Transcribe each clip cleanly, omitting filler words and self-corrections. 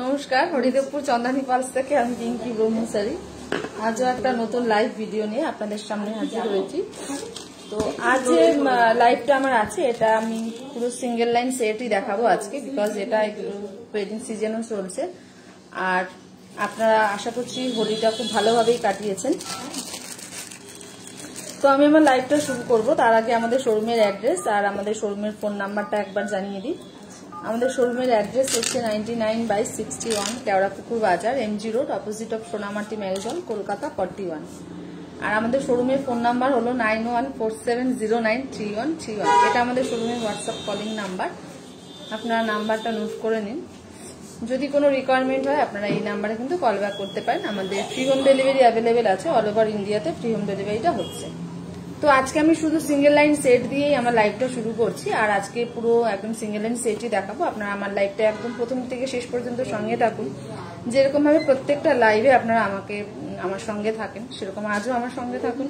নমস্কার, হরিদেবপুর চন্দানী পালস থেকে আমি পিঙ্কি ব্রহ্মচারী। আজও একটা নতুন লাইভ ভিডিও নিয়ে আপনাদের সামনে হাজির হয়েছি। তো আজ যে লাইভটা আমার আছে এটা আমি পুরো সিঙ্গেল লাইন সেটই দেখাবো আজকে, বিকজ এটা ওয়েডিং সিজনও চলছে। আর আপনারা আশা করছি হোলিটা খুব ভালোভাবেই কাটিয়েছেন। তো আমি আমার লাইভটা শুরু করব। তার আগে আমাদের শোরুমের অ্যাড্রেস আর আমাদের শোরুমের ফোন নাম্বারটা একবার জানিয়ে দিই। আমাদের শোরুমের অ্যাড্রেস হচ্ছে 99/61 কেওড়াপুকুর বাজার, MG road, opposite of Sonamati marriage hall, Kolkata 41। আর আমাদের শোরুমের ফোন নাম্বার হলো 9147093131। এটা আমাদের শোরুমের হোয়াটসঅ্যাপ কলিং নাম্বার। আপনারা নাম্বারটা নোট করে নিন। যদি কোনো রিকোয়ারমেন্ট হয় আপনারা এই নাম্বারে কিন্তু কল ব্যাক করতে পারেন। আমাদের ফ্রি হোম ডেলিভারি অ্যাভেলেবেল আছে, অল ওভার ইন্ডিয়াতে ফ্রি হোম ডেলিভারিটা হচ্ছে। তো আজকে আমি শুধু সিঙ্গেল লাইন সেট দিয়েই আমার লাইভটা শুরু করছি। আর আজকে পুরো একদম সিঙ্গেল লাইন সেটই দেখাবো। আপনারা আমার লাইভটা একদম প্রথম থেকে শেষ পর্যন্ত সঙ্গে থাকুন। যেরকম ভাবে প্রত্যেকটা লাইভে আপনারা আমার সঙ্গে থাকেন, সেরকম আজও আমার সঙ্গে থাকুন।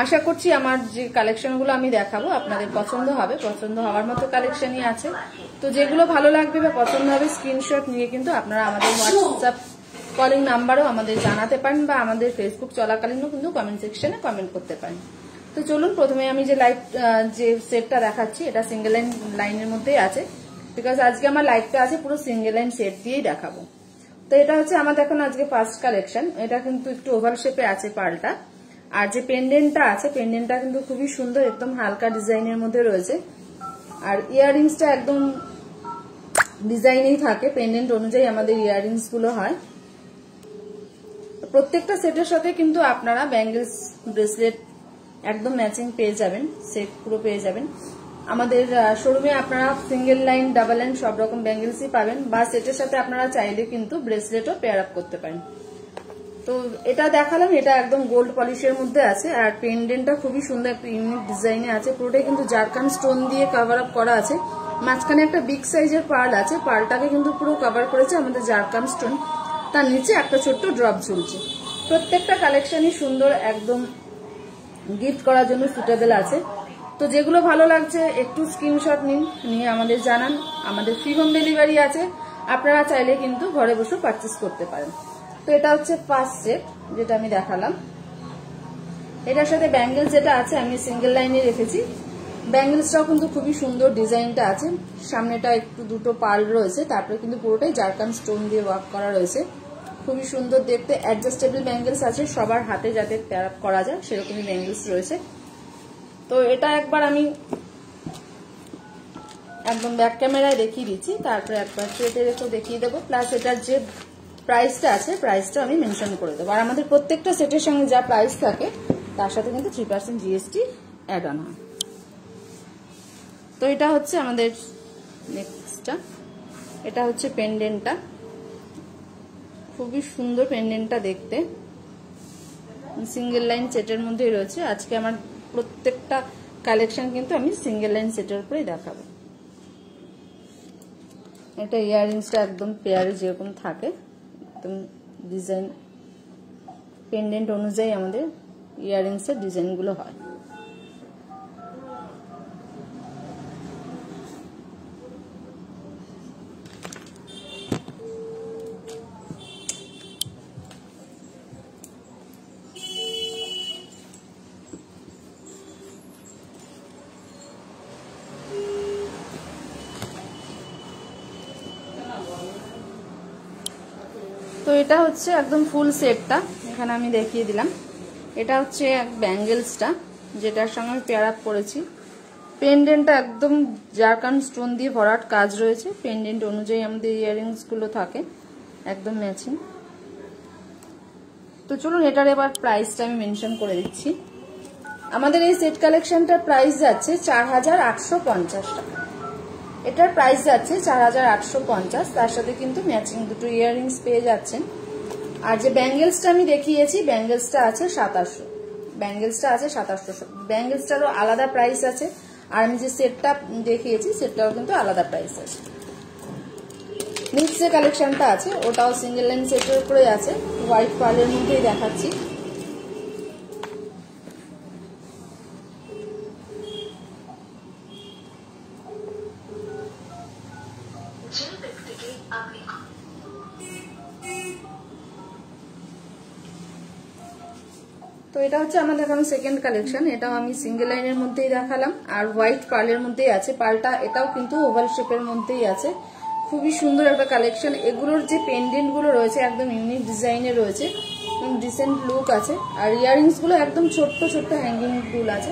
আশা করছি আমার যে কালেকশনগুলো আমি দেখাবো আপনাদের পছন্দ হবে, পছন্দ হওয়ার মতো কালেকশনই আছে। তো যেগুলো ভালো লাগবে বা পছন্দ হবে স্ক্রিনশট নিয়ে কিন্তু আপনারা আমাদের হোয়াটসঅ্যাপ কলিং নাম্বারও আমাদের জানাতে পারেন বা আমাদের ফেসবুক চলাকালীনও কিন্তু কমেন্ট সেকশনে কমেন্ট করতে পারেন। তো চলুন, প্রথমে আমি যে সেটটা দেখাচ্ছি এটা সিঙ্গেল লাইনের মধ্যেই আছে, বিকজ আজকে আমার লাইভটা আছে পুরো সিঙ্গেল লাইন সেট দিয়েই দেখাবো। তো এটা হচ্ছে আমাদের এখন আজকে ফার্স্ট কালেকশন। এটা কিন্তু একটু ওভাল শেপে আছে পালটা। আর যে পেন্ডেন্টটা আছে, পেন্ডেন্টটা কিন্তু খুবই সুন্দর, একদম হালকা ডিজাইনের মধ্যে রয়েছে। আর ইয়াররিংসটা একদম ডিজাইনেই থাকে, পেন্ডেন্ট অনুযায়ী আমাদের ইয়াররিংস গুলো হয়। প্রত্যেকটা সেটের সাথে কিন্তু আপনারা ব্যাঙ্গেলস, ব্রেসলেট একদম ম্যাচিং পেয়ে যাবেন, সেট পুরো পেয়ে যাবেন। আমাদের শোরুমে আপনারা সিঙ্গেল লাইন, ডাবল লাইন সব রকম ব্যাঙ্গেলসই পাবেন, বা সেটের সাথে আপনারা চাইলে কিন্তু ব্রেসলেটও পেয়ার আপ করতে পারেন। তো এটা দেখালাম, এটা একদম গোল্ড পলিশের মধ্যে আছে। আর পেন্ডেন্টটা খুবই সুন্দর, একটা ইউনিক ডিজাইনে আছে। পুরোটাই কিন্তু জারকান স্টোন দিয়ে কভার আপ করা আছে। মাঝখানে একটা বিগ সাইজের পার্ল আছে, পার্লটাকে কিন্তু পুরো কভার করেছে আমাদের জারকান স্টোন। তার নিচে একটা ছোট্ট ড্রপ ঝুলছে। প্রত্যেকটা কালেকশনই সুন্দর, একদম গিফট করার জন্য সুটেবল আছে। তো যেগুলো ভালো লাগছে একটু স্ক্রিনশট নিয়ে আমাদের জানান। আমাদের ফ্রি হোম ডেলিভারি আছে, আপনারা চাইলে কিন্তু ঘরে বসে পারচেস করতে পারেন। তো এটা হচ্ছে ফার্স্ট সেট যেটা আমি দেখালাম। এটার সাথে ব্যাঙ্গেলস যেটা আছে আমি সিঙ্গেল লাইনে রেখেছি। ব্যাঙ্গেলসটাও কিন্তু খুবই সুন্দর ডিজাইনটা আছে। সামনেটা একটু দুটো পার্ল রয়েছে, তারপরে কিন্তু পুরোটাই জারকান স্টোন দিয়ে ওয়ার্ক করা রয়েছে। খুবই সুন্দর দেখতে। অ্যাডজাস্টেবল ব্যাঙ্গেলস আছে, সবার হাতে যাতে পেয়ার আপ করা যায় সেরকমই ব্যাঙ্গেলস রয়েছে। তো এটা একবার আমি একদম ব্যাক ক্যামেরায় দেখিয়ে দিচ্ছি, তারপরে একবার স্ট্রেটে রেখেও দেখিয়ে দেবো। প্লাস এটার যে প্রাইসটা আছে প্রাইসটা আমি মেনশন করে দেবো। আর আমাদের প্রত্যেকটা সেটের সঙ্গে যা প্রাইস থাকে তার সাথে কিন্তু 3% GST অ্যাড অন হয়। তো এটা হচ্ছে আমাদের নেক্সটটা। এটা হচ্ছে পেন্ডেন্টটা, খুবই সুন্দর পেন্ডেন্টটা দেখতে। সিঙ্গেল লাইন সেটের মধ্যেই রয়েছে। আজকে আমার প্রত্যেকটা কালেকশন কিন্তু আমি সিঙ্গেল লাইন সেটের উপরেই দেখাবো। এটা ইয়াররিংসটা একদম পেয়ারে যেরকম থাকে, একদম ডিজাইন পেন্ডেন্ট অনুযায়ী আমাদের ইয়াররিংসের ডিজাইনগুলো হয়। তো এটা হচ্ছে একদম ফুল সেটটা, এখানে আমি দেখিয়ে দিলাম। এটা হচ্ছে ব্যাঙ্গেলসটা যেটার সঙ্গে আমি পেয়ার আপ করেছি। পেন্ডেন্টটা একদম জারকান স্টোন দিয়ে ভরাট কাজ রয়েছে। পেন্ডেন্ট অনুযায়ী আমাদের ইয়াররিংসগুলো থাকে একদম ম্যাচিং। তো চলুন এটার এবার প্রাইসটা আমি মেনশন করে দিচ্ছি। আমাদের এই সেট কালেকশনটার প্রাইস যাচ্ছে 4850 টাকা। এটার প্রাইস যাচ্ছে 4850। তার সাথে কিন্তু ম্যাচিং দুটো ইয়াররিংস পেয়ে যাচ্ছেন। আর যে ব্যাঙ্গেলসটা আমি দেখিয়েছি ব্যাঙ্গেলসটা আছে 2700। ব্যাঙ্গেলসটা আছে 2700। ব্যাঙ্গেলসটারও আলাদা প্রাইস আছে। আর আমি যে সেটটা দেখিয়েছি সেটটাও কিন্তু আলাদা প্রাইস আছে। নেক্সট যে কালেকশনটা আছে ওটাও সিঙ্গেল লাইন সেটের উপরে আছে, হোয়াইট পার্লের মধ্যেই দেখাচ্ছি। তো এটা হচ্ছে আমাদের এখন সেকেন্ড কালেকশন। এটাও আমি সিঙ্গেল লাইনের মধ্যেই দেখালাম, আর হোয়াইট পার্লের মধ্যেই আছে। পার্লটা এটাও কিন্তু ওভাল শেপের মধ্যেই আছে, খুবই সুন্দর একটা কালেকশন। এগুলোর যে পেন্ডেন্ট গুলো রয়েছে একদম ইউনিক ডিজাইনের রয়েছে, ডিসেন্ট লুক আছে। আর ইয়াররিংস গুলো একদম ছোট্ট ছোট্ট হ্যাঙ্গিং ফুল আছে।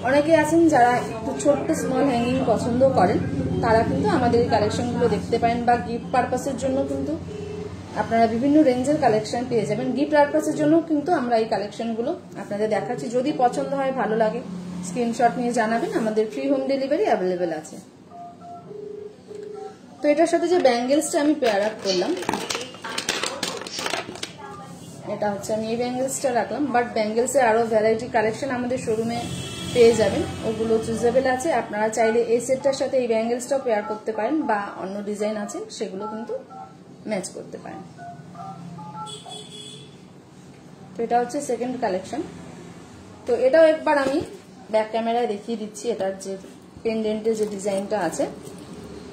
অনেকে আছেন যারা একটু ছোট্ট স্মল হ্যাঙ্গিং পছন্দ করেন, তারা কিন্তু আমাদের এই কালেকশন গুলো দেখতে পারেন, বা গিফট পারপাসের জন্য কিন্তু আপনারা বিভিন্ন রেঞ্জের কালেকশন পেয়ে যাবেন। গিফট পারপাসের জন্য কিন্তু আমরা এই কালেকশন গুলো আপনাদের দেখাচ্ছি। যদি পছন্দ হয়, ভালো লাগে, স্ক্রিনশট নিয়ে জানাবেন। আমাদের ফ্রি হোম ডেলিভারি অ্যাভেলেবেল আছে। তো এটার সাথে যে ব্যাঙ্গেলসটা আমি পেয়ার আপ করলাম, এটা হচ্ছে আমি এই ব্যাঙ্গেলসটা রাখলাম, বাট ব্যাঙ্গেলসের আরো ভ্যারাইটি কালেকশন আমাদের শোরুমে পেয়ে যাবেন, ওগুলো চুজেবল আছে। আপনারা চাইলে এই সেটটার সাথে এই ব্যাঙ্গেলসটাও পেয়ার করতে পারেন, বা অন্য ডিজাইন আছে সেগুলো কিন্তু ম্যাচ করতে পারেন। তো এটা হচ্ছে সেকেন্ড কালেকশন। তো এটাও একবার আমি ব্যাক ক্যামেরায় দেখিয়ে দিচ্ছি, এটার যে পেন্ডেন্টের যে ডিজাইনটা আছে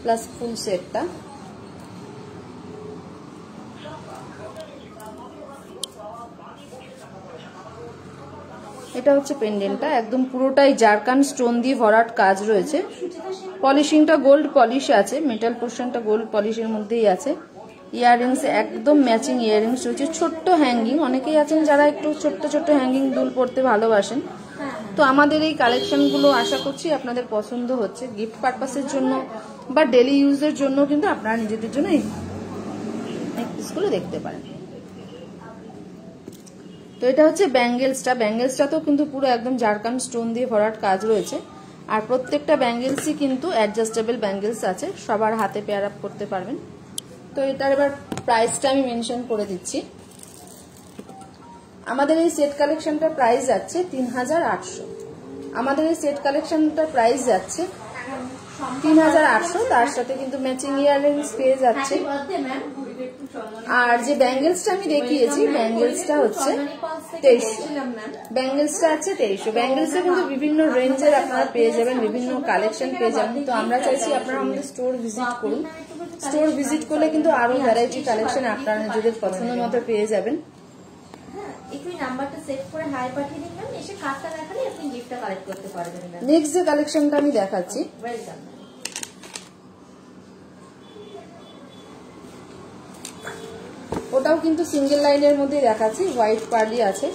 প্লাস ফুল সেটটা। এটা হচ্ছে পেন্ডেন্টটা, একদম পুরোটাই জারকান স্টোন দিয়ে ভরাট কাজ রয়েছে। পলিশিংটা গোল্ড পলিশ আছে, মেটাল পোর্শনটা গোল্ড পলিশের মধ্যেই আছে। ইয়াররিংস একদম ম্যাচিং ইয়াররিংস রয়েছে, ছোট্ট হ্যাঙ্গিং। অনেকেই আছেন যারা একটু ছোট্ট ছোট্ট হ্যাঙ্গিং দুল পরতে ভালোবাসেন, তো আমাদের এই কালেকশনগুলো আশা করছি আপনাদের পছন্দ হচ্ছে। গিফট পারপাসের জন্য বা ডেলি ইউজের জন্য কিন্তু আপনারা নিজেদের জন্য এই পিসগুলো দেখতে পারেন। তো এটা হচ্ছে ব্যাঙ্গেলসটা। ব্যাঙ্গেলসটাতেও কিন্তু পুরো একদম জারকান স্টোন দিয়ে ভরাট কাজ রয়েছে, আর প্রত্যেকটা ব্যাঙ্গেলসই কিন্তু অ্যাডজাস্টেবল ব্যাঙ্গেলস আছে, সবার হাতে পেয়ার আপ করতে পারবেন। তো এটার এবার প্রাইসটা আমি মেনশন করে দিচ্ছি। আমাদের এই সেট কালেকশনটার প্রাইস যাচ্ছে ৩৮০০। আমাদের এই সেট কালেকশনটার প্রাইস যাচ্ছে ৩৮০০, তার সাথে কিন্তু ম্যাচিং ইয়াররিংস পেয়ে যাচ্ছে। আর যে ব্যাঙ্গেলসটা আমি দেখিয়েছি, ব্যাঙ্গেলসটা হচ্ছে ২৩০০। ব্যাঙ্গেলসটা আছে ২৩০০। ব্যাঙ্গেলসে কিন্তু বিভিন্ন রেঞ্জের আপনারা পেয়ে যাবেন, বিভিন্ন কালেকশন পেয়ে যাবেন। তো আমরা চাইছি আপনারা আমাদের স্টোর ভিজিট করুন। স্টোর ভিজিট করলে কিন্তু আরো ভ্যারাইটি কালেকশন আপনারা নিজেদের পছন্দ মতো পেয়ে যাবেন। নেক্সট যে কালেকশনটা আমি দেখাচ্ছি, ওটাও কিন্তু সিঙ্গেল লাইনের মধ্যে দেখাচ্ছি, হোয়াইট পার্লি আছে।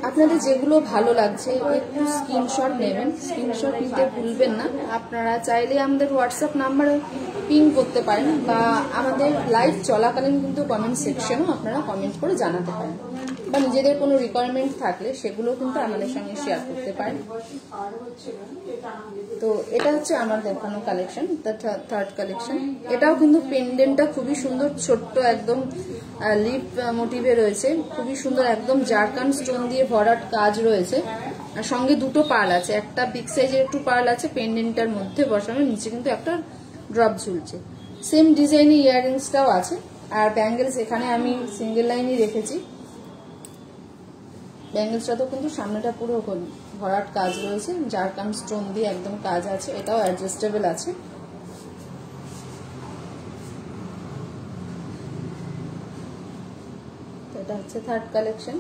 আপনাদের যেগুলো ভালো লাগছে একটু স্ক্রিনশট নেবেন, স্ক্রিনশট নিতে ভুলবেন না। আপনারা চাইলে আমাদের হোয়াটসঅ্যাপ নাম্বারে পিং করতে পারেন, বা আমাদের লাইভ চলাকালীন কিন্তু কমেন্ট সেকশনেও আপনারা কমেন্ট করে জানাতে পারেন, বা নিজেদের কোনো রিকোয়ারমেন্ট থাকলে সেগুলো কিন্তু আমাদের সঙ্গে শেয়ার করতে পারেন। তো এটা হচ্ছে আমার দেখানো কালেকশন, থার্ড কালেকশন। এটাও কিন্তু পেন্ডেন্টটা খুবই সুন্দর, ছোট্ট একদম লিপ মোটিভে রয়েছে, খুবই সুন্দর, একদম জারকান স্টোন দিয়ে ভরাট কাজ রয়েছে। আর সঙ্গে দুটো পার্ল আছে, একটা বিগ সাইজের একটু পার্ল আছে পেন্ডেন্টটার মধ্যে বসানো, নিচে কিন্তু একটা ড্রপ ঝুলছে। সেম ডিজাইনের ইয়াররিংসটাও আছে। আর ব্যাঙ্গেলস এখানে আমি সিঙ্গেল লাইনই রেখেছি। ব্যাঙ্গেলসটাতেও কিন্তু সামনেটা পুরো ভরাট কাজ রয়েছে, জারকান স্টোন দিয়ে একদম কাজ আছে। এটাও অ্যাডজাস্টেবল আছে। এটা হচ্ছে থার্ড কালেকশন।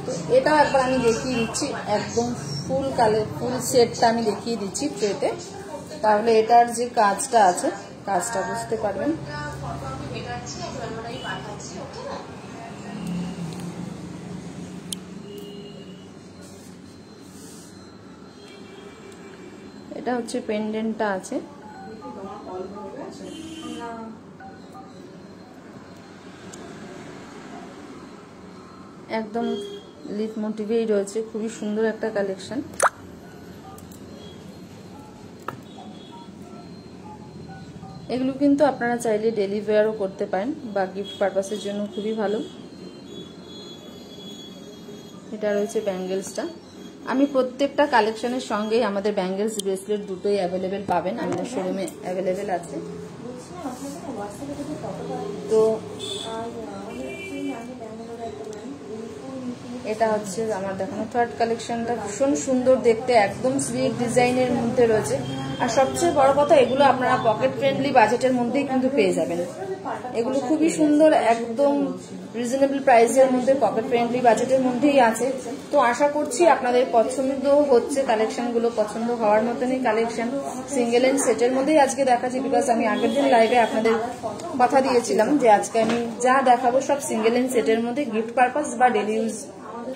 তো এটাও একবার আমি দেখিয়ে দিচ্ছি, একদম ফুল সেটটা আমি দেখিয়ে দিচ্ছি ট্রেতে, তাহলে এটার যে কাজটা আছে কাজটা বুঝতে পারবেন। এটা হচ্ছে পেন্ডেন্টটা আছে, একদম লিপ মোটিভেই রয়েছে, খুবই সুন্দর একটা কালেকশন। এগুলো কিন্তু আপনারা চাইলে ডেলি ওয়্যারও করতে পারেন, বা গিফট পারপাসের জন্য খুবই ভালো। এটা রয়েছে ব্যাঙ্গেলসটা। আমি প্রত্যেকটা কালেকশনের সঙ্গেই আমাদের ব্যাঙ্গেলস ব্রেসলেট দুটোই অ্যাভেলেবেল পাবেন, আমাদের শোরুমে অ্যাভেলেবেল আছে। তো এটা হচ্ছে আমার দেখানো থার্ড কালেকশনটা, ভীষণ সুন্দর দেখতে, একদম স্লিক ডিজাইনের মধ্যে রয়েছে। আর সবচেয়ে বড় কথা, এগুলো আপনারা পকেট ফ্রেন্ডলি বাজেটের মধ্যেই কিন্তু পেয়ে যাবেন। এগুলো খুবই সুন্দর, একদম রিজনেবল প্রাইসের মধ্যে, পকেট ফ্রেন্ডলি বাজেটের মধ্যেই আছে। তো আশা করছি আপনাদের পছন্দ হচ্ছে কালেকশনগুলো, পছন্দ হওয়ার মতনই কালেকশন। সিঙ্গেল এন্ড সেটের মধ্যেই আজকে দেখাচ্ছি, বিকজ আমি আগের দিন লাইভে আপনাদের কথা দিয়েছিলাম যে আজকে আমি যা দেখাবো সব সিঙ্গেল এন্ড সেটের মধ্যে, গিফট পারপাস বা ডেলি ইউজ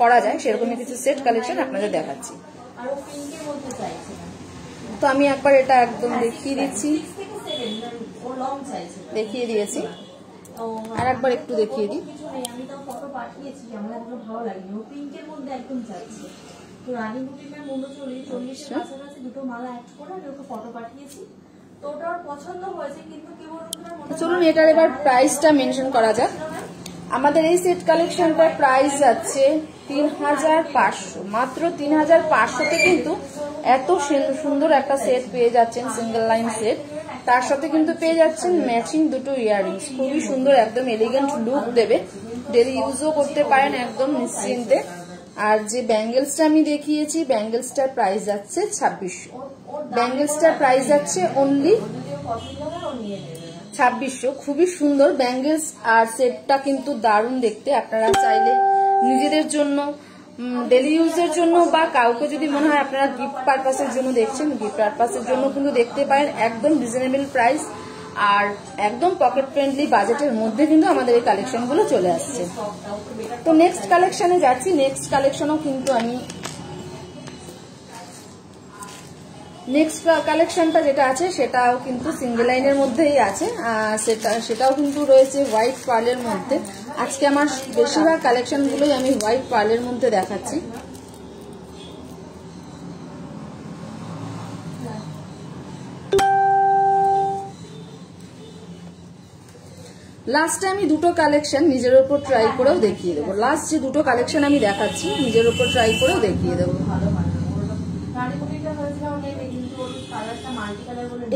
করা যায় সেরকমই কিছু সেট কালেকশন আপনাদের দেখাচ্ছি। তো আমি একবার এটা একদম দেখিয়ে দিচ্ছি, দেখিয়ে দিয়েছি, আর একবার একটু দেখিয়ে দিই। চলুন এটার এবার প্রাইসটা মেনশন করা যাক। আমাদের এই সেট কালেকশনটার প্রাইস যাচ্ছে ৩৫০০, মাত্র ৩৫০০তে কিন্তু এত সুন্দর একটা সেট পেয়ে যাচ্ছেন, সিঙ্গেল লাইন সেট। তার সাথে কিন্তু পেয়ে যাচ্ছেন ম্যাচিং দুটো ইয়াররিংস, খুবই সুন্দর, একদম এলিগেন্ট লুক দেবে, ডেলি ইউজও করতে পারেন একদম নিশ্চিন্তে। আর যে ব্যাঙ্গেলসটা আমি দেখিয়েছি, ব্যাঙ্গেলসটার প্রাইস যাচ্ছে ২৬০০, ব্যাঙ্গেলসটার প্রাইস যাচ্ছে অনলি ২৬০০। খুবই সুন্দর ব্যাঙ্গেলস, আর সেটটা কিন্তু দারুণ দেখতে। আপনারা চাইলে নিজেদের জন্য, ডেলি ইউজের জন্য, বা কাউকে যদি মনে হয় আপনারা গিফট পারপাসের জন্য দেখছেন, গিফট পারপাসের জন্য কিন্তু দেখতে পারেন। একদম রিজনেবল প্রাইস আর একদম পকেট ফ্রেন্ডলি বাজেটের মধ্যে কিন্তু আমাদের এই কালেকশনগুলো চলে আসছে। তো নেক্সট কালেকশনে যাচ্ছি। নেক্সট কালেকশনও কিন্তু আমি, নেক্সট কালেকশনটা যেটা আছে সেটাও কিন্তু সিঙ্গেল লাইনের মধ্যেই আছে, সেটাও কিন্তু রয়েছে হোয়াইট পার্লের মধ্যে। আজকে আমার বেশিরভাগ কালেকশনগুলোই আমি হোয়াইট পার্লের মধ্যে দেখাচ্ছি। লাস্টে আমি দুটো কালেকশন নিজের উপর ট্রাই করেও দেখিয়ে দেবো। লাস্ট যে দুটো কালেকশন আমি দেখাচ্ছি নিজের উপর ট্রাই করেও দেখিয়ে দেবো।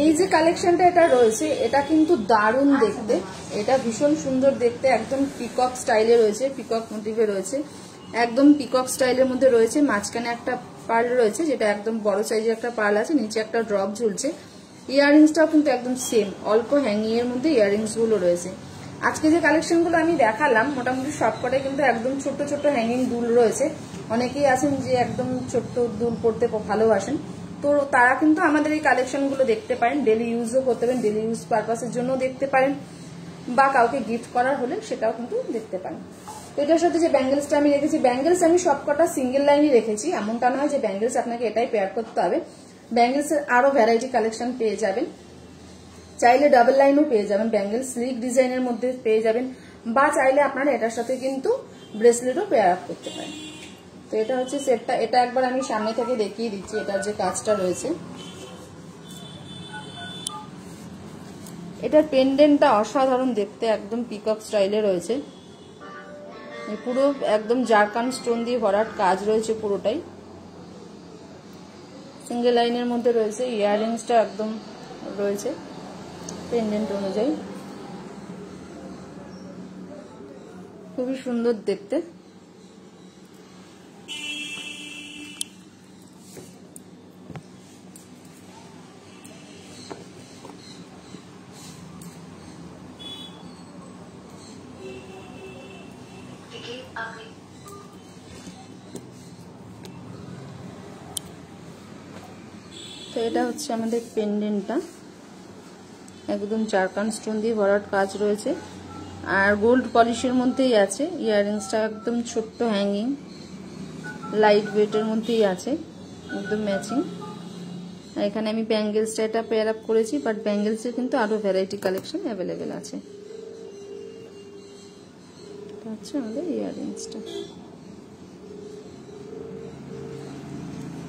এই যে কালেকশনটা এটা রয়েছে, এটা কিন্তু দারুণ দেখতে, এটা ভীষণ সুন্দর দেখতে, একদম পিকক স্টাইলে রয়েছে, পিকক মোটিভে রয়েছে, একদম পিকক স্টাইলের মধ্যে রয়েছে। মাঝখানে একটা পার্ল রয়েছে, যেটা একদম বড় সাইজের একটা পার্ল আছে, নিচে একটা ড্রপ ঝুলছে। ইয়াররিংসটাও কিন্তু একদম সেম, অল্প হ্যাঙ্গিং এর মধ্যে ইয়াররিংস গুলো রয়েছে। আজকে যে কালেকশনগুলো আমি দেখালাম মোটামুটি সবকটাই কিন্তু একদম ছোট্ট ছোট্ট হ্যাঙ্গিং দুল রয়েছে। অনেকেই আছেন যে একদম ছোট্ট দুল পরতে ভালোবাসেন, তো তারা কিন্তু আমাদের এই কালেকশনগুলো দেখতে পারেন, ডেলি ইউজও করতে পারেন, ডেলি ইউজ পারপাসের জন্য দেখতে পারেন, বা কাউকে গিফট করার হলে সেটাও কিন্তু দেখতে পারেন। তো এটার সাথে যে ব্যাঙ্গেলসটা আমি রেখেছি, ব্যাঙ্গেলস আমি সবকটা সিঙ্গেল লাইনই রেখেছি, এমনটা নয় যে ব্যাঙ্গেলস আপনাকে এটাই পেয়ার করতে হবে। ব্যাঙ্গেলসের আরো ভ্যারাইটি কালেকশন পেয়ে যাবেন, চাইলে ডাবল লাইনও পেয়ে যাবেন, ব্যাঙ্গেল স্লিক ডিজাইনের মধ্যে পেয়ে যাবেন, বা চাইলে আপনারা এটার সাথে কিন্তু ব্রেসলেটও পেয়ার আপ করতে পারেন। তো এটা হচ্ছে সেটটা, এটা একবার আমি সামনে থেকে দেখিয়ে দিচ্ছি এটার যে কাজটা রয়েছে। এটার পেন্ডেন্টটা অসাধারণ দেখতে, একদম পিকক স্টাইলে রয়েছে, পুরো একদম জারকান স্টোন দিয়ে ভরাট কাজ রয়েছে পুরোটাই, সিঙ্গেল লাইনের মধ্যে রয়েছে। ইয়াররিংসটা একদম রয়েছে পেন্ডেন্ট অনুযায়ী, খুবই সুন্দর দেখতে। তো এটা হচ্ছে আমাদের পেন্ডেন্টটা, একদম জারকান স্টোন দিয়ে ভরাট কাজ রয়েছে, আর গোল্ড পলিশের মধ্যেই আছে। ইয়াররিংসটা একদম ছোট্ট হ্যাঙ্গিং, লাইট ওয়েটের মধ্যেই আছে, একদম ম্যাচিং। আর এখানে আমি ব্যাঙ্গেলসটা এটা পেয়ার আপ করেছি, বাট ব্যাঙ্গেলসের কিন্তু আরো ভ্যারাইটি কালেকশন অ্যাভেলেবেল আছে। এটা হচ্ছে আমাদের ইয়াররিংসটা।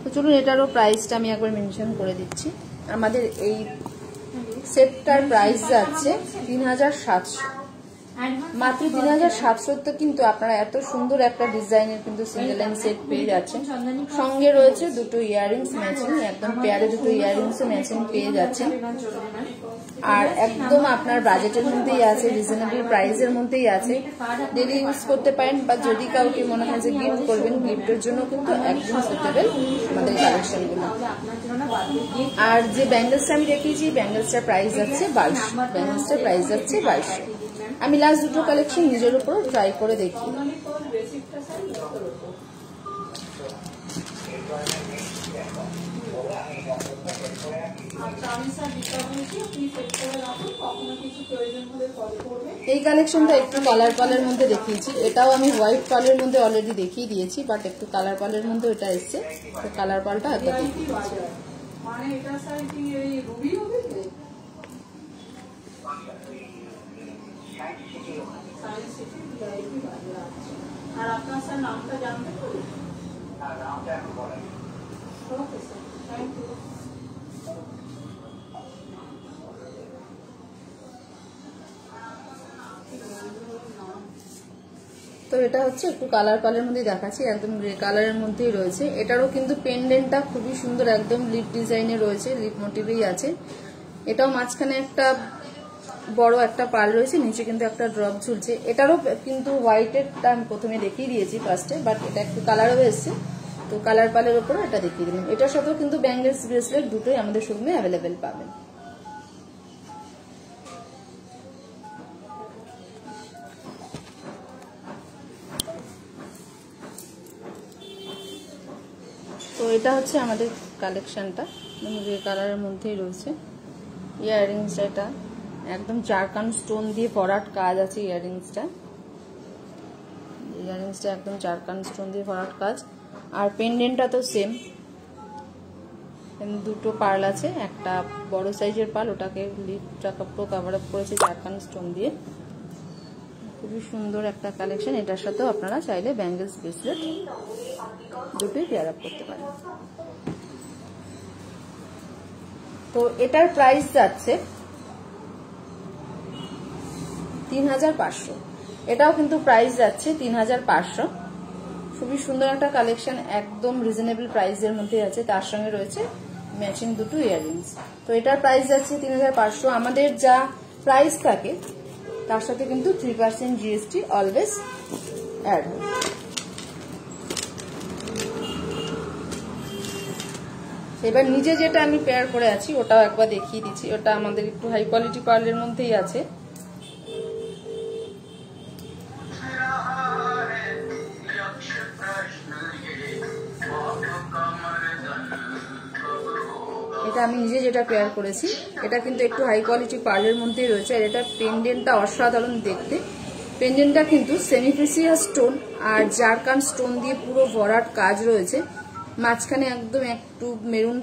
তো চলুন এটারও প্রাইসটা আমি একবার মেনশন করে দিচ্ছি। আমাদের এই সেটটার প্রাইস যাচ্ছে ৩৭০০, মাত্র 3700 কিন্তু আপনারা এত সুন্দর একটা ডিজাইনের কিন্তু সিঙ্গেল লাইন সেট পেয়ে যাচ্ছেন। সঙ্গে রয়েছে দুটো ইয়াররিংস ম্যাচিং, একদম পেয়ারে দুটো ইয়াররিংস ম্যাচিং পেয়ে যাচ্ছেন। আর একদম আপনার বাজেটের মধ্যেই আছে, রিজনেবল প্রাইসের মধ্যেই আছে, ডেলি ইউজ করতে পারেন বা যদি কাউকে মনে হয় যে গিফট করবেন, গিফটের জন্য কিন্তু একদম সুটেবল আমাদের কালেকশনগুলো। আর যে ব্যাঙ্গেলসটা আমি দেখিয়েছি, ব্যাঙ্গেলসটার প্রাইস যাচ্ছে 2200, ব্যাঙ্গেলসটার প্রাইস যাচ্ছে 2200। আমি লাস্ট দুটো কালেকশন নিজের উপর ট্রাই করে দেখি। এই কালেকশনটা একটু কালার পালের মধ্যে দেখিয়েছি, এটাও আমি হোয়াইট পালের মধ্যে অলরেডি দেখিয়ে দিয়েছি, বাট একটু কালার পালের মধ্যে এটা এসছে, তো কালার পালটা একবার দেখিয়ে দিয়েছি। আর আপনার স্যার নামটা জানতে পারি? Okay sir, thank you. তো এটা হচ্ছে একটু কালার পালের মধ্যে দেখাচ্ছি, একদম গ্রে কালারের মধ্যেই রয়েছে। এটারও কিন্তু পেন্ডেন্টটা খুবই সুন্দর, একদম লিপ ডিজাইনে রয়েছে, লিপ মোটিভেই আছে। এটাও মাঝখানে একটা বড় একটা পাল রয়েছে, নিচে কিন্তু একটা ড্রপ ঝুলছে। এটারও কিন্তু হোয়াইটেরটা আমি প্রথমে দেখিয়ে দিয়েছি ফার্স্টে, বাট এটা একটু কালারও এসছে, তো কালার পালের উপরে এটা দেখিয়ে দিলাম। এটার সাথেও কিন্তু ব্যাঙ্গেলস ব্রেসলেট দুটোই আমাদের শোরুমে অ্যাভেলেবেল পাবেন। তো এটা হচ্ছে আমাদের কালেকশনটা, গ্রে কালারের মধ্যেই রয়েছে। ইয়াররিংসটা এটা একদম জারকান স্টোন দিয়ে ভরাট কাজ আছে। ইয়াররিংসটা একদম জারকান স্টোন দিয়ে ভরাট কাজ। আর পেন্ডেন্টটা তো সেম, দুটো পার্ল আছে, একটা বড় সাইজের পার্ল, ওটাকে লিপটা পুরো কভার আপ করেছে জারকান স্টোন দিয়ে। খুবই সুন্দর একটা কালেকশন। এটার সাথেও আপনারা চাইলে ব্যাঙ্গেলস ব্রেসলেট দুটোই পেয়ার আপ করতে পারেন। তো এটার প্রাইস যাচ্ছে 3500, এটাও কিন্তু প্রাইস যাচ্ছে 3500। খুবই সুন্দর একটা কালেকশন, একদম রিজনেবল প্রাইসের মধ্যে আছে, তার সঙ্গে রয়েছে ম্যাচিং দুটো ইয়াররিংস। তো এটার প্রাইস যাচ্ছে 3500। আমাদের যা প্রাইস থাকে তার সাথে কিন্তু 3% জিএসটি অলওয়েজ অ্যাড হয়। এবার নিজে যেটা আমি পেয়ার করে আছি ওটাও একবার দেখিয়ে দিচ্ছি। ওটা আমাদের একটু হাই কোয়ালিটি পার্লের মধ্যেই আছে। এটা আমি নিজে যেটা পেয়ার করেছি, এটা কিন্তু একটু হাই কোয়ালিটি পার্লের মধ্যেই রয়েছে। আর এটা পেন্ডেন্টটা অসাধারণ দেখতে। পেন্ডেন্টটা কিন্তু সেমিপ্রিসিয়াস স্টোন আর জারকান স্টোন দিয়ে পুরো ভরাট কাজ রয়েছে। মাঝখানে একদম একটু মেরুন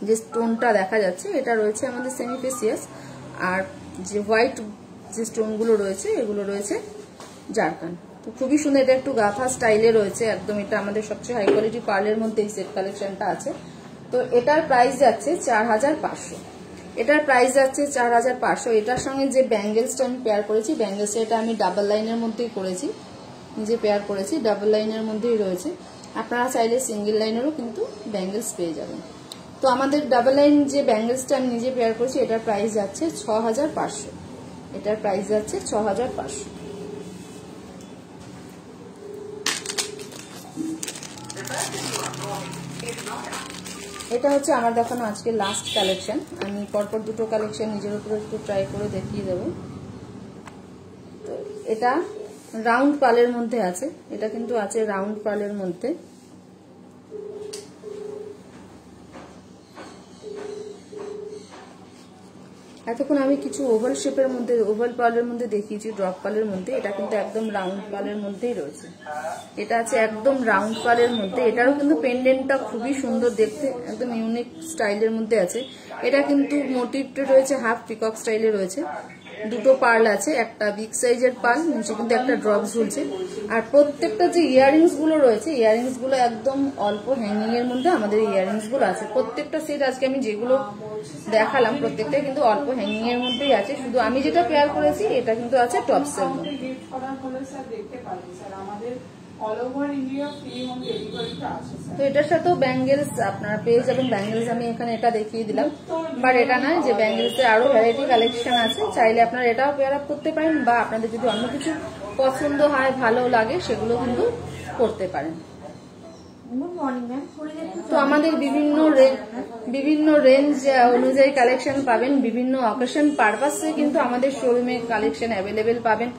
যে স্টোনটা দেখা যাচ্ছে এটা রয়েছে আমাদের সেমিপ্রিসিয়াস, আর যে হোয়াইট যে স্টোনগুলো রয়েছে এগুলো রয়েছে জারকান। তো খুবই সুন্দর, এটা একটু গাথা স্টাইলে রয়েছে একদম। এটা আমাদের সবচেয়ে হাই কোয়ালিটি পার্লের মধ্যে এই সেট কালেকশনটা আছে। তো এটার প্রাইস যাচ্ছে 4500। এটার প্রাইস যাচ্ছে 4500। এটার সঙ্গে যে ব্যাঙ্গেলসটা আমি পেয়ার করেছি, ব্যাঙ্গেলসটা এটা আমি ডাবল লাইনের মধ্যেই করেছি, নিজে পেয়ার করেছি, ডাবল লাইনের মধ্যেই রয়েছে। আপনারা চাইলে সিঙ্গেল লাইনেরও কিন্তু ব্যাঙ্গেলস পেয়ে যাবেন। তো আমাদের ডাবল লাইন যে ব্যাঙ্গেলসটা আমি নিজে পেয়ার করেছি এটার প্রাইস যাচ্ছে 6500। এটার প্রাইস যাচ্ছে 6500। এটা হচ্ছে আমার দেখানো আজকে লাস্ট কালেকশন। আমি পরপর দুটো কালেকশন নিজের উপরে একটু ট্রাই করে দেখিয়ে দেবো। তো এটা রাউন্ড পালের মধ্যে আছে, এটা কিন্তু আছে রাউন্ড পালের মধ্যে। এতক্ষণ আমি কিছু ওভাল শেপের মধ্যে, ওভাল পালের মধ্যে দেখিয়েছি, ড্রপ পালের মধ্যে। এটা কিন্তু একদম রাউন্ড পালের মধ্যেই রয়েছে। এটা আছে একদম রাউন্ড পালের মধ্যে। এটারও কিন্তু পেন্ডেন্টটা খুবই সুন্দর দেখতে, একদম ইউনিক স্টাইলের মধ্যে আছে। এটা কিন্তু মোটিভটা রয়েছে হাফ পিকক স্টাইলে রয়েছে। দুটো পার্ল আছে, একটা বিগ সাইজের পার্ল, নিচে কিন্তু একটা ড্রপ ঝুলছে। আর প্রত্যেকটা যে ইয়ারিংস গুলো রয়েছে, ইয়ারিংস গুলো একদম অল্প হ্যাঙ্গিং এর মধ্যে আমাদের ইয়ারিংস গুলো আছে। প্রত্যেকটা সেট আজকে আমি যেগুলো দেখালাম প্রত্যেকটা কিন্তু অল্প হ্যাঙ্গিং এর মধ্যেই আছে। শুধু আমি যেটা পেয়ার করেছি এটা কিন্তু আছে টপস এর মধ্যে। তো এটার সাথেও ব্যাঙ্গেলস আপনারা পেয়ে যাবেন। ব্যাঙ্গেলস আমি এখানে এটা দেখিয়ে দিলাম, বাট এটা নয় যে ব্যাঙ্গেলস এর আরো ভ্যারাইটি কালেকশন আছে, চাইলে আপনারা এটাও পেয়ার আপ করতে পারেন, বা আপনাদের যদি অন্য কিছু পছন্দ হয় ভালো লাগে সেগুলো কিন্তু করতে পারেন। তো আমাদের বিভিন্ন রেঞ্জ অনুযায়ী কালেকশন পাবেন, বিভিন্ন অকেশন পারপাসে কিন্তু আমাদের শোরুমে কালেকশন অ্যাভেলেবেল পাবেন।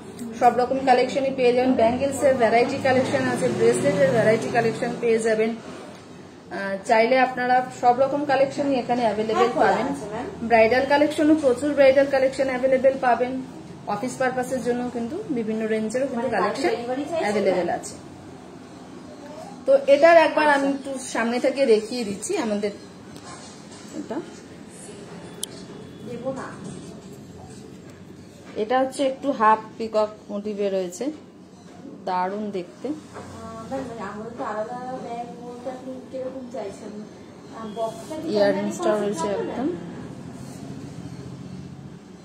সব রকম কালেকশনই পেয়ে যাবেন। ব্যাঙ্গেলস এর ভ্যারাইটি কালেকশন আছে, ব্রেসলেটের ভ্যারাইটি কালেকশন পেয়ে যাবেন। চাইলে আপনারা সব রকম কালেকশনই এখানে অ্যাভেলেবেল পাবেন। ব্রাইডাল কালেকশনও প্রচুর ব্রাইডাল কালেকশন অ্যাভেলেবেল পাবেন। অফিস পারপাসের জন্য কিন্তু বিভিন্ন রেঞ্জেরও কিন্তু কালেকশন অ্যাভেলেবেল আছে। তো এটার একবার আমি একটু সামনে থেকে দেখিয়ে দিচ্ছি আমাদের এটা হচ্ছে একটু হাফ পিকক মোটিভে রয়েছে, দারুণ দেখতে। ইয়াররিংসটা রয়েছে একদম,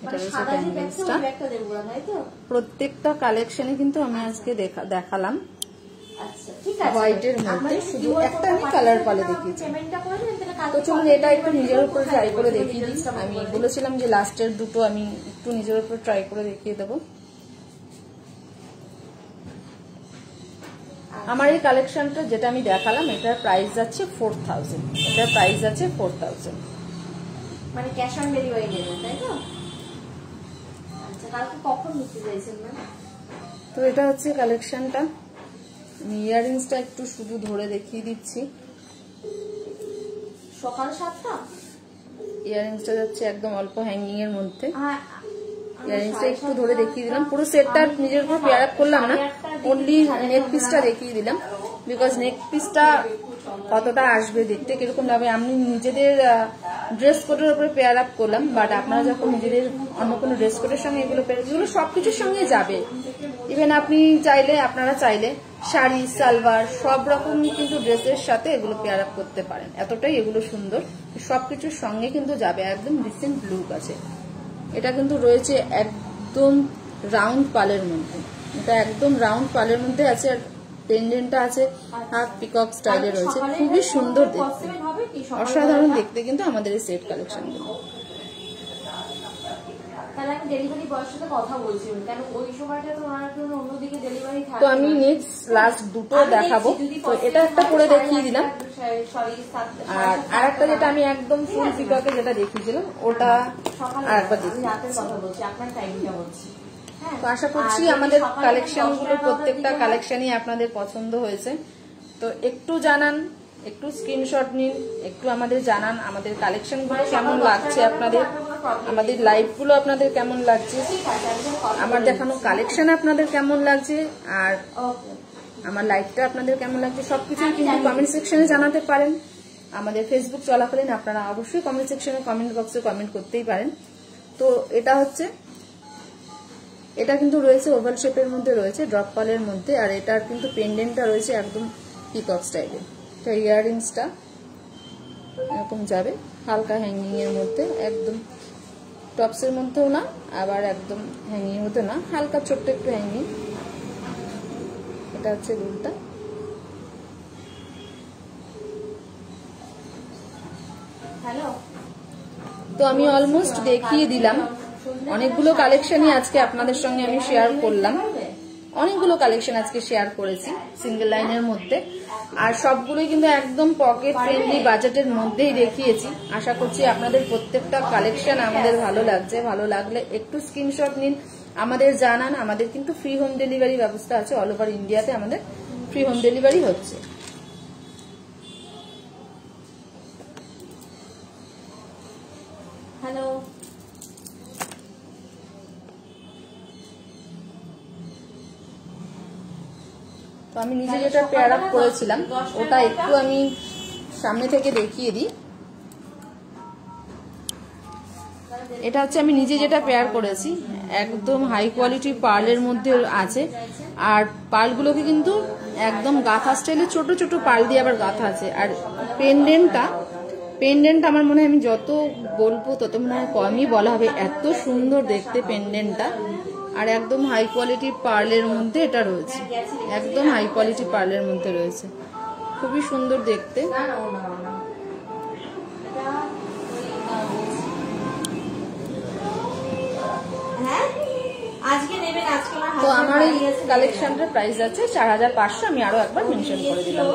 এটা রয়েছে ব্যাঙ্গেলসটা। প্রত্যেকটা কালেকশনে কিন্তু আমি আজকে দেখালাম হোয়াইটের মধ্যে, শুধু একটা আমি কালার পালে দেখিয়েছি। তো চলুন এটা একটু নিজের উপর ট্রাই করে দেখিয়ে দিই। আমি বলেছিলাম যে লাস্টের দুটো আমি একটু নিজের উপর ট্রাই করে দেখিয়ে দেবো। আমার এই কালেকশনটা যেটা আমি দেখালাম এটার প্রাইস যাচ্ছে 4000। এটার প্রাইস আছে 4000, মানে ক্যাশ অন ডেলিভারি নেবেন, তাই তো? আচ্ছা, কালকে কখন নিতে চাইছেন ম্যাম? তো এটা হচ্ছে কালেকশনটা। ইয়াররিংসটা একটু শুধু ধরে দেখিয়ে দিচ্ছি। সকাল 7টা ইয়াররিংসটা যাচ্ছে একদম অল্প হ্যাঙ্গিং এর মধ্যে। ইয়াররিংসটা একটু ধরে দেখিয়ে দিলাম, পুরো সেটটা নিজের উপর পেয়ার আপ করলাম না, অনলি নেক পিসটা দেখিয়ে দিলাম। বিকজ নেক পিসটা কতটা আসবে দেখতে কিরকম লাগবে, আমি নিজেদের ড্রেস কোডের উপরে পেয়ার আপ করলাম, বাট আপনারা যখন নিজেদের অন্য কোনো ড্রেস কোডের সঙ্গে এগুলো সবকিছুর সঙ্গে যাবে। ইভেন আপনি আপনারা চাইলে শাড়ি, সালভার সব রকম কিন্তু ড্রেসের সাথে এগুলো পেয়ার আপ করতে পারেন। এতটাই এগুলো সুন্দর, সবকিছুর সঙ্গে কিন্তু যাবে, একদম ডিসেন্ট লুক আছে। এটা কিন্তু রয়েছে একদম রাউন্ড পালের মধ্যে, এটা একদম রাউন্ড পালের মধ্যে আছে। আর পেন্ডেন্টটা আছে হাফ পিকক স্টাইলে রয়েছে, খুবই সুন্দর দেখতে, অসাধারণ দেখতে কিন্তু আমাদের এই সেট কালেকশন গুলো। তো আমি নেক্সট লাস্ট দুটো দেখাবো। তো এটা একটা করে দেখিয়ে দিলাম, আর একটা যেটা আমি একদম ফুল পিককে যেটা দেখিয়েছিলাম ওটা আর একবার দেখি। তো আশা করছি আমাদের কালেকশন গুলো প্রত্যেকটা কালেকশনই আপনাদের পছন্দ হয়েছে। তো একটু জানান, একটু স্ক্রিনশট নিন, একটু আমাদের জানান আমাদের কালেকশন গুলো কেমন লাগছে আপনাদের, আমাদের লাইভ গুলো আপনাদের কেমন লাগছে, আমার দেখানো কালেকশন আপনাদের কেমন লাগছে, আর আমার লাইভটা আপনাদের কেমন লাগছে, সবকিছুই কিন্তু কমেন্ট সেকশনে জানাতে পারেন। আমাদের ফেসবুক চলাকালীন আপনারা অবশ্যই কমেন্ট সেকশনে কমেন্ট বক্সে কমেন্ট করতেই পারেন। তো এটা কিন্তু রয়েছে ওভাল শেপের মধ্যে রয়েছে, ড্রপ পালের মধ্যে, আর এটার কিন্তু পেন্ডেন্টটা রয়েছে একদম পিকক স্টাইলে। তো ইয়াররিংসটা এরকম যাবে হালকা হ্যাঙ্গিং এর মধ্যে, একদম টপসের মধ্যেও না আবার একদম হ্যাঙ্গিং এর মধ্যে না, হালকা ছোট্ট একটু হ্যাঙ্গিং। এটা হচ্ছে দুলটা। তো আমি অলমোস্ট দেখিয়ে দিলাম, অনেকগুলো কালেকশনই আজকে আপনাদের সঙ্গে আমি শেয়ার করলাম, অনেকগুলো কালেকশন আজকে শেয়ার করেছি সিঙ্গেল লাইনের মধ্যে, আর সবগুলোই কিন্তু একদম পকেট ফ্রেন্ডলি বাজেটের মধ্যেই দেখিয়েছি। আশা করছি আপনাদের প্রত্যেকটা কালেকশন আমাদের ভালো লাগছে। ভালো লাগলে একটু স্ক্রিনশট নিন, আমাদের জানান। আমাদের কিন্তু ফ্রি হোম ডেলিভারি ব্যবস্থা আছে, অল ওভার ইন্ডিয়াতে আমাদের ফ্রি হোম ডেলিভারি হচ্ছে। হ্যালো, তো আমি নিজে যেটা পেয়ার আপ করেছিলাম ওটা একটু আমি সামনে থেকে দেখিয়ে দিই। এটা হচ্ছে আমি নিজে যেটা পেয়ার করেছি, একদম হাই কোয়ালিটি পার্লের মধ্যে আছে। আর পার্লগুলোকে কিন্তু একদম গাঁথা স্টাইলে ছোট ছোট পার্ল দিয়ে আবার গাঁথা আছে। আর পেন্ডেন্ট আমার মনে হয় আমি যত বলবো তত মনে হয় কমই বলা হবে, এত সুন্দর দেখতে পেন্ডেন্টটা। আর একদম হাই কোয়ালিটি পার্লের মধ্যে এটা রয়েছে, একদম হাই কোয়ালিটি পার্লের মধ্যে রয়েছে, খুবই সুন্দর দেখতে। তো আমার এই কালেকশনটার প্রাইস আছে 4500, আমি আরো একবার মেনশন করে দিলাম।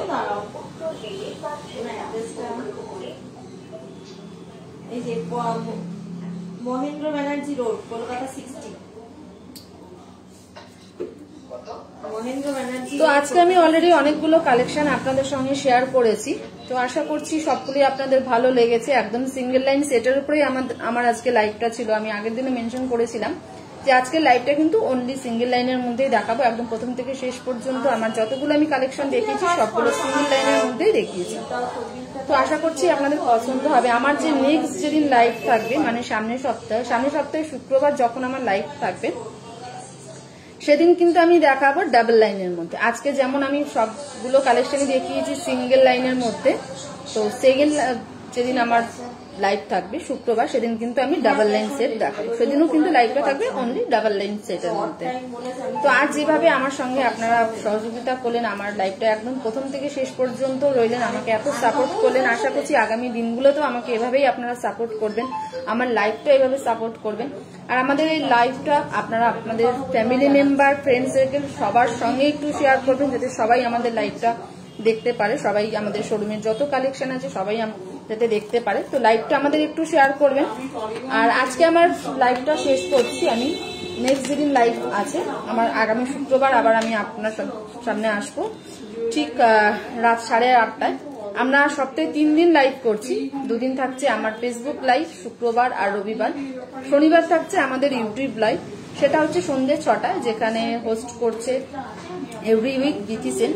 এই যে মহেন্দ্র ব্যানার্জি রোড, কলকাতা 60। তো আজকে আমি অলরেডি অনেকগুলো কালেকশন আপনাদের সঙ্গে শেয়ার করেছি, তো আশা করছি সবগুলোই আপনাদের ভালো লেগেছে। একদম সিঙ্গেল লাইন সেটের উপরেই আমার আজকে লাইভটা ছিল। আমি আগের দিনে মেনশন করেছিলাম যে আজকে লাইভটা কিন্তু অনলি সিঙ্গেল লাইনের মধ্যেই দেখাবো, একদম প্রথম থেকে শেষ পর্যন্ত। আমার যতগুলো আমি কালেকশন দেখিয়েছি সবগুলো সিঙ্গেল লাইনের মধ্যেই দেখিয়েছি। তো আশা করছি আপনাদের পছন্দ হবে। আমার যে নেক্সট যেদিন লাইভ থাকবে, মানে সামনের সপ্তাহে শুক্রবার যখন আমার লাইভ থাকবে, সেদিন কিন্তু আমি দেখাবো ডাবল লাইনের মধ্যে। আজকে যেমন আমি সবগুলো কালেকশনই দেখিয়েছি সিঙ্গেল লাইনের মধ্যে, তো সেকেন্ড যেদিন আমার লাইভ থাকবে শুক্রবার, সেদিন কিন্তু আমি ডাবল লাইন সেট দেখাবো। সেদিনও কিন্তু লাইভটা থাকবে অনলি ডাবল লাইন সেটের মধ্যে। তো আজ যেভাবে আমার সঙ্গে আপনারা সহযোগিতা করলেন, আমার লাইভটা একদম প্রথম থেকে শেষ পর্যন্ত রইলেন, আমাকে এত সাপোর্ট করলেন, আশা করছি আগামী দিনগুলোতেও আমাকে এভাবেই আপনারা সাপোর্ট করবেন, আমার লাইভটা এভাবে সাপোর্ট করবেন। আর আমাদের এই লাইভটা আপনারা আপনাদের ফ্যামিলি মেম্বার, ফ্রেন্ড সার্কেল সবার সঙ্গে একটু শেয়ার করবেন, যাতে সবাই আমাদের লাইভটা দেখতে পারে, সবাই আমাদের শোরুমের যত কালেকশন আছে সবাই যাতে দেখতে পারে। তো লাইভটা আমাদের একটু শেয়ার করবেন। আর আজকে আমার লাইভটা শেষ করছি। আমি নেক্সট যেদিন লাইভ আছে আমার আগামী শুক্রবার, আবার আমি আপনার সামনে আসবো ঠিক রাত 8:30টায়। আমরা সপ্তাহে 3 দিন লাইভ করছি, 2 দিন থাকছে আমার ফেসবুক লাইভ শুক্রবার আর রবিবার, শনিবার থাকছে আমাদের ইউটিউব লাইভ, সেটা হচ্ছে সন্ধ্যে 6টায়, যেখানে হোস্ট করছে এভরি উইক বিথি সেন।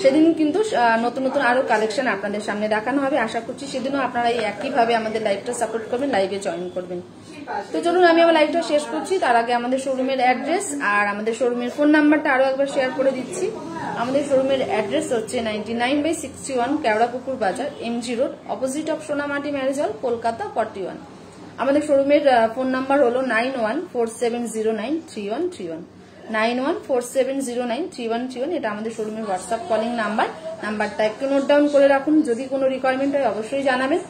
সেদিন কিন্তু নতুন নতুন আরো কালেকশন আপনাদের সামনে দেখানো হবে। আশা করছি সেদিনও আপনারা একইভাবে আমাদের লাইভটা সাপোর্ট করবেন, লাইভে জয়েন করবেন। তো চলুন আমি আমার লাইভটা শেষ করছি। তার আগে আমাদের শোরুমের অ্যাড্রেস আর আমাদের শোরুমের ফোন নাম্বারটা আরো একবার শেয়ার করে দিচ্ছি। আমাদের শোরুমের অ্যাড্রেস হচ্ছে 99/61 কেওড়াপুকুর বাজার, MG road, opposite of Sonamati marriage hall, Kolkata 41। আমাদের শোরুমের ফোন নাম্বার হলো 9147093131, 9147093131। এটা আমাদের শোরুমের হোয়াটসঅ্যাপ কলিং নাম্বারটা একটু নোট ডাউন করে রাখুন। যদি কোনো রিকোয়ারমেন্ট হয় অবশ্যই জানাবেন।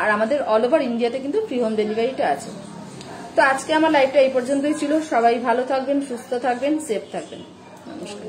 আর আমাদের অল ওভার ইন্ডিয়াতে কিন্তু ফ্রি হোম ডেলিভারিটা আছে। তো আজকে আমার লাইভটা এই পর্যন্তই ছিল। সবাই ভালো থাকবেন, সুস্থ থাকবেন, সেফ থাকবেন। নমস্কার।